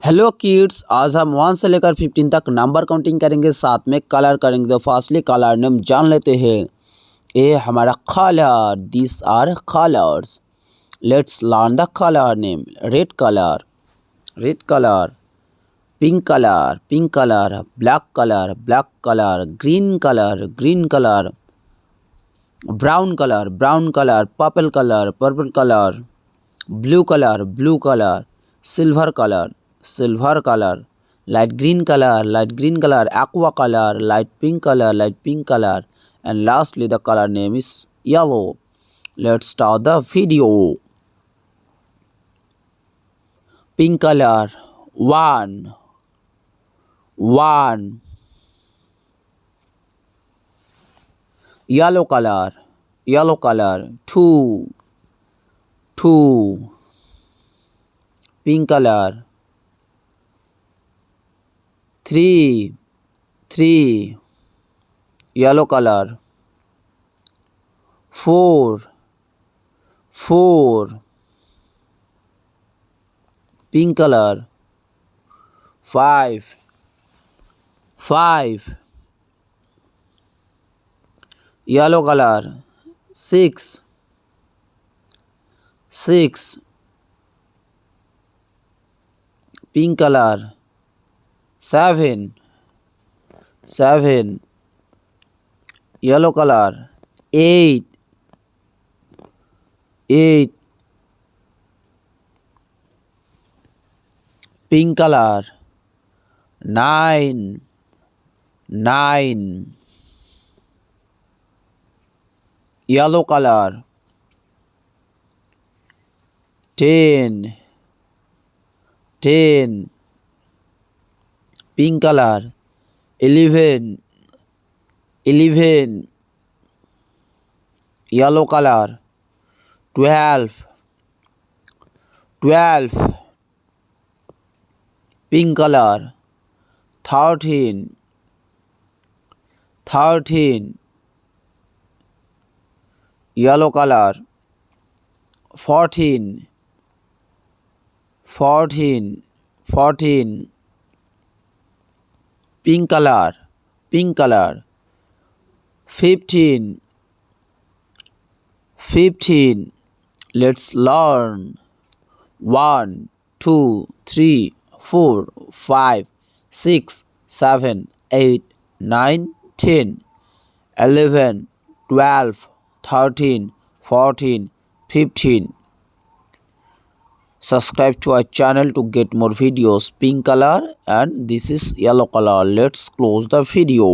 Hello kids, आज हम 1 से लेकर 15 तक नंबर काउंटिंग करेंगे, साथ में कलर करेंगे। तो फर्स्टली कलर नेम जान लेते हैं। ये हमारा colour, this are colours. Let's learn the colour name. Red colour, red colour. Pink colour, pink colour. Black colour, black colour. Green colour, green colour. Brown colour, brown colour. Purple colour, purple colour. Blue colour, blue colour. Silver colour, silver color. Light green color, light green color. Aqua color, light pink color, light pink color. And lastly the color name is yellow. Let's start the video. Pink color, 1 1. Yellow color, yellow color, 2 2. Pink color, 3 3. Yellow color, 4 4. Pink color, 5 5. Yellow color, 6 6. Pink color, 7 7. Yellow color, 8 8. Pink color, 9 9. Yellow color, 10 10. Pink color, 11 11. Yellow color, 12 12. Pink color, 13 13. Yellow color, 14 14 14. Pink color, 15 15. Let's learn. 1 2 3 4 5 6 7 8 9 10 11 12 13 14 15. Subscribe to our channel to get more videos. Pink color and this is yellow color. Let's close the video.